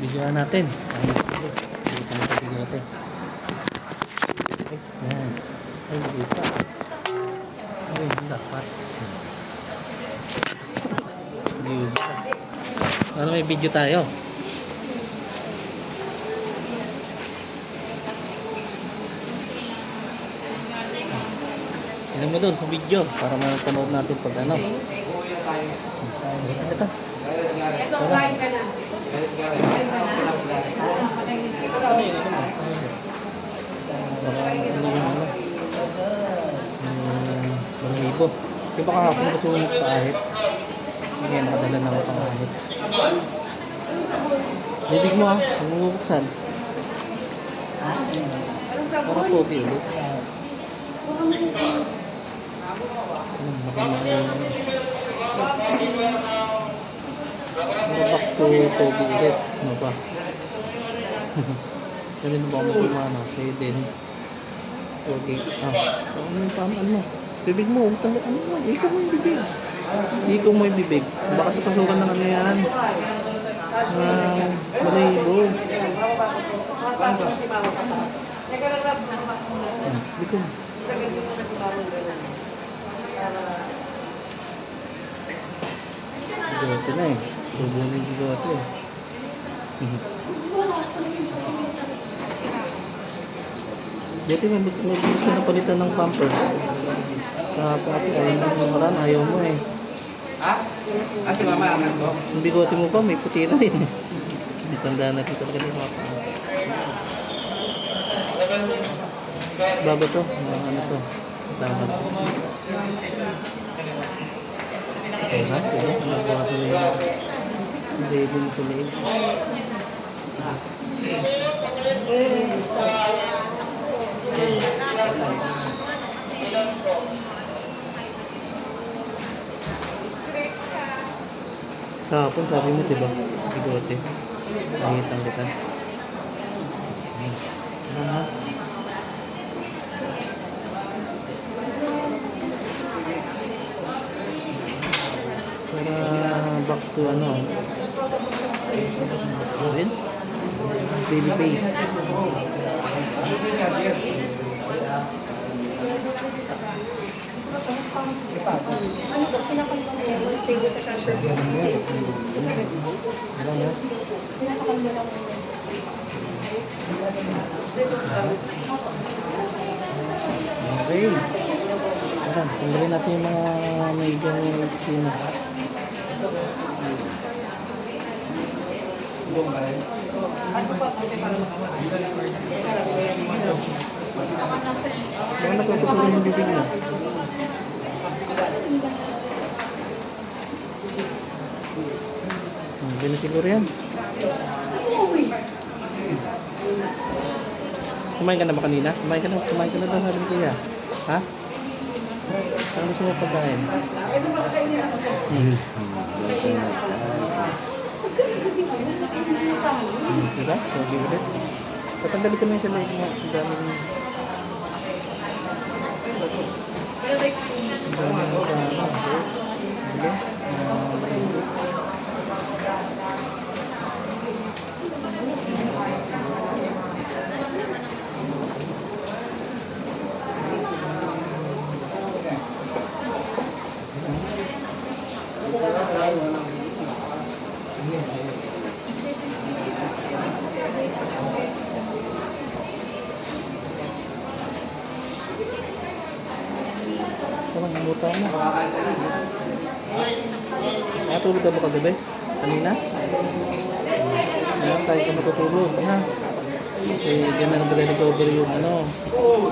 Bigyan natin. Bigyan natin. Yan. Ay, hindi pa. Ay, hindi dapat. Video pa. Ano, may video tayo. Sino mo dun sa video para mapanood natin pag ano. Ito. Ito, kain ka na. Kain ka na. Libo. Di ba kahapon gusto mo magpahit? Hindi nakadala na ako pangahit. Bibig mo ha, bubuksan. Para po ulit. Back to Toby ulit. Ano ba? Kaya na ba ako magpumana? Sa'yo din. Okay. Ano yung pamaan mo? Bibig mo, ano mo? Ikaw mo yung bibig. Ikaw mo yung bibig. Baka tapasukan ng ano yan. Maribo. Ikaw mo. Bigote na eh. Tubunin yung bigote eh. Buti mag-gusto ka na palitan ng pampers. Kasi ayaw mo eh. Ha? Si mama aman ko. Yung bigote mo pa, may puti na rin. Tanda na kita talaga ng mapa. Baba to, ano to? Tamas. Kaya nagawa sa liig. Hindi din sa liig. Kahapon sabi mo diba? Bigote. Pangitan kita. Ano? Para back to ano? Ayun? Baby face. Ano ko, pinakalimutan mo yung stable ka sa shirt. Pinakalimutan mo. Okay. Ayan, tanggalin natin yung mga medyo sino. Baka natutuloy yung bibig mo. Hindi na siguro yan. Kumain ka na ba kanina? Kumain ka na daw sabi ni Kuya. Ha? Ano gusto mo pagkain? Diba? Okay ulit. Patanggalin ko na yung sa leg mo. Ang dami mo. Ang dami mo sa ano. Diba? Tama, namuta mo. Natulog ka ba kagabi? Kanina? Ayan, tayo ka matutulog. Ha? Eh, ganun na recover yung ano,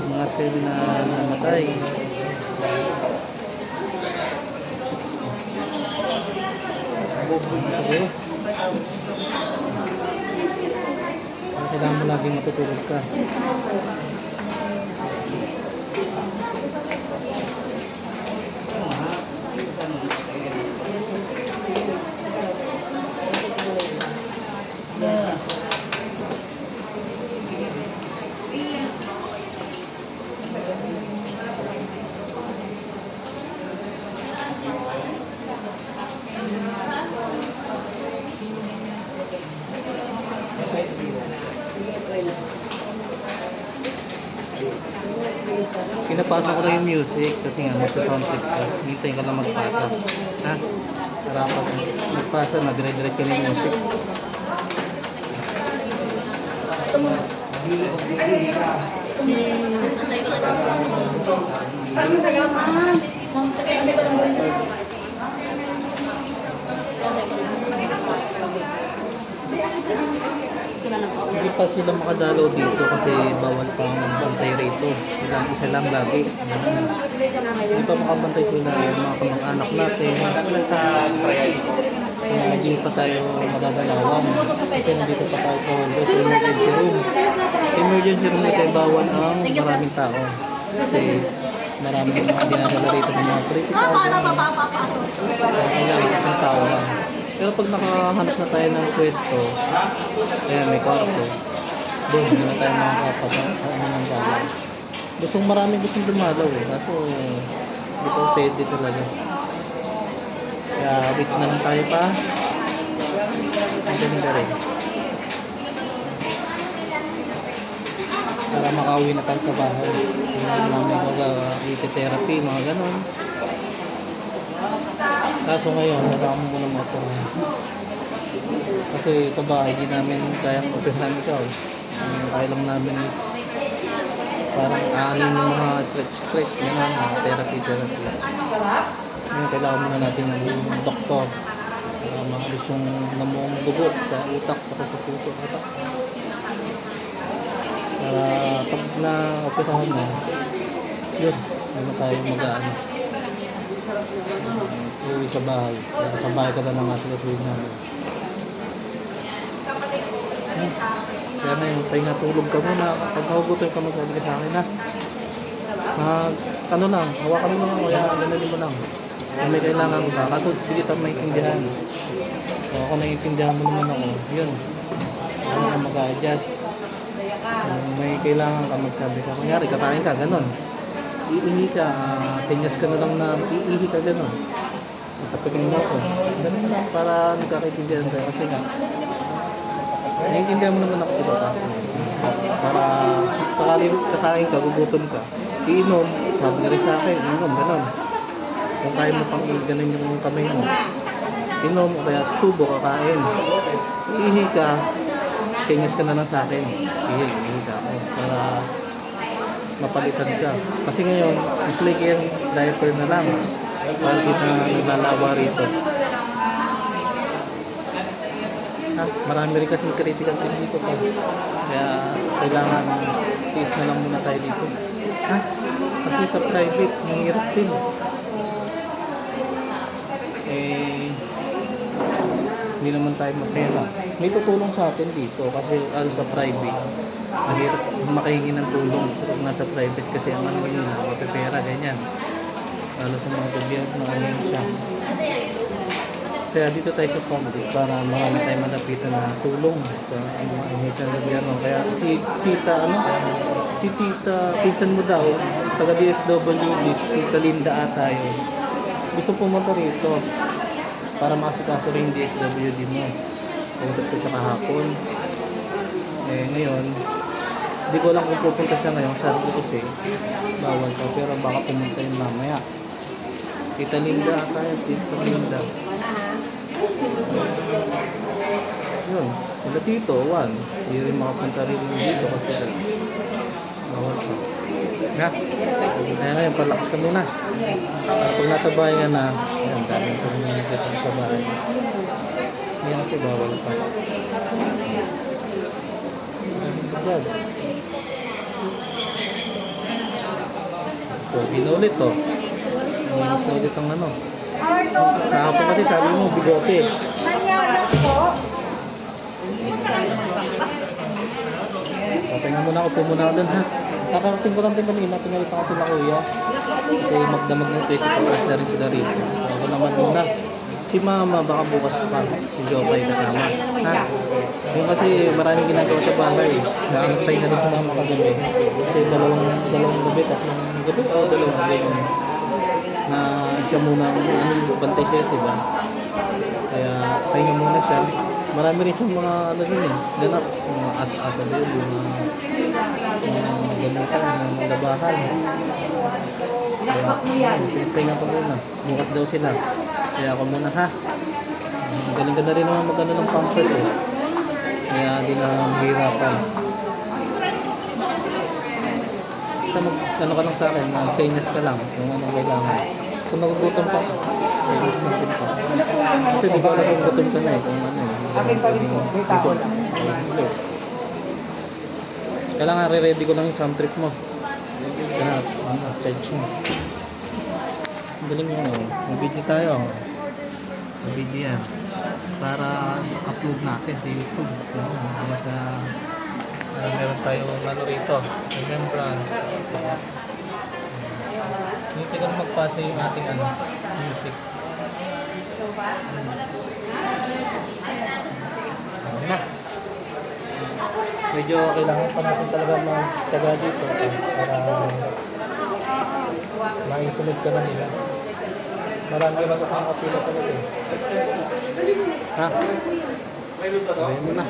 mga cell na namatay. Siguro. Kailangan mo laging matutulog ka. Pinapasa ko na yung music kasi nga magsa-soundcheck ka. Hintayin ka lang magpasa. Ha? Para pag magpasa na, dire-direct ka na yung music. Ito mo. Saan ka naman? Ma'am, ano ba lang ba? Hindi pa sila makadalaw dito kasi bawal pa ang bantay rito. Isa lang lagi. Hindi pa makabantay sila yung mga kamag-anak natin. Hindi pa tayo madadalawan. Kasi nandito pa tayo sa Hondos, sa emergency room. Emergency room kasi bawal ang maraming tao. Kasi maraming mga dinadala rito ng mga critical. Kailangan isang tao lang. Pero pag nakahanap na tayo ng pwesto, ayan, may kwarto, doon, hindi na tayo makakapag ng bawal. Gustong dumalaw eh, kaso hindi pa pwede talaga. Kaya wait na lang tayo pa. Ang galing ka rin. Para makauwi na tayo sa bahay. Hindi namin mag-therapy, mga ganon. Kaso ngayon, wala akong muna motor. Kasi sa bahay, di namin kayang operahan ikaw. Ang kaya lang namin is parang aanin yung mga stretch, yan ang therapy. Ngayon, kailangan muna natin ng doktor para maalis yung namuong dugo sa utak at sa puso. Para pag na-operahan na, yun, hindi na tayo mag-aano. Uwi sa bahay. Sa bahay ka na lang nga sila suwin namin. Kaya na yung pahinga tulog ka muna. Pag nahugutom ka magsabi ka sa akin na ano lang, hawakan mo lang, kaya gano'n mo lang. Kung may kailangan ka, kaso hindi kita maintindihan. So, ako naiintindihan mo naman ako, yun. Ano ka mag-adjust. Kung may kailangan ka magsabi ka, kunyari kakain ka, gano'n. Iihi ka, senyas ka na lang na iihi ka gano'n. Matapagin mo ako. Gano'n lang para nagkakaintindihan tayo kasi nga. Naiintindihan mo naman ako diba ka? Para sakali kakain ka, gugutom ka. Iinom, sabi ka rin sa akin, iinom, gano'n. Kung kaya mo pang gano'n yung kamay mo. Inom o kaya subo kakain. Iihi ka, senyas ka na lang sa akin. Iihi ka ako. Para mapalitan ka. Kasi ngayon, display kayo diaper na lang. Para kita naglalawa rito. Ha? Marami rin kasi critical din dito pa. Kaya kailangan tiis na lang muna tayo dito. Ha? Kasi sa private, mahirap din. Hindi naman tayo mapera. May tutulong sa atin dito kasi sa private. Mahirap makahingi ng tulong pag nasa private kasi ang ano nila, mapepera, ganyan. Lalo sa mga gobyerno, siya. Kaya dito tayo sa public para marami tayo malapitan na tulong sa mga ahensya ng gobyerno. Kaya si Tita, pinsan mo daw, taga DSWD, Tita Linda ata yun. Gusto pumunta rito para makasikaso rin yung DSWD mo. Pumunta ko siya kahapon. Ngayon, hindi ko alam kung pupunta siya ngayon. Sabi ko kasi, bawal ka. Pero baka pumunta yun mamaya. Tita Linda tayo, Tita Linda. Yun. Sila Tito, Juan. Hindi rin makapunta rin dito kasi bawal ka. Ha? Kaya ngayon, palakas ka muna. Pag nasa bahay ka na, yan, daming sa mga kita sa bahay. Yan kasi bawal pa. Agad. So, binulit to. Linis na ulit ang ano. Kahapon kasi sabi mo, bigote. Nanyanak po. Papahinga muna ako, muna ako dun ha. Kakarating ko lang din kanina, pinalita kasi na kuya. Kasi magdamag ng 24 hours na rin sila rito. Ako naman muna. Si mama, baka bukas pa. Si Jopay kasama. Ha? Yung kasi maraming ginagawa sa bahay. Naangtay na rin sa mama kagabi. Kasi dalawang gabi, tatlong gabi o dalawang gabi. Na siya muna, bantay siya, diba? Kaya pahinga muna siya. Marami rin siyang mga ano din eh, ganap, mga asa-asa ba yun, mga gamutan, mga labahan. Kaya, pinapahinga ko muna. Bukas daw sila. Kaya ako muna ha. Galing ka na rin naman mag-ano ng pampers eh. Kaya di na mahirapan. Basta ano ka lang sa akin, mag-senyas ka lang kung anong kailangan. Kung nagugutom ka, senyas lang din ka. Kasi di ba nagugutom ka na eh, kung ano eh. Akin pa rin po. May tao lang. Kailangan re-ready ko lang yung sound trip mo. Kaya, charge mo. Ang galing mo, mag-video tayo. Mag-video yan. Para upload natin sa YouTube. Para sa meron tayong ano rito, remembrance. Hindi ko magpasa yung ating ano, music. Na. Medyo kailangan pa natin talaga magtaga dito para maisunod ka na nila. Marami lang kasi nakapila talaga eh. Ha? Ayun mo na.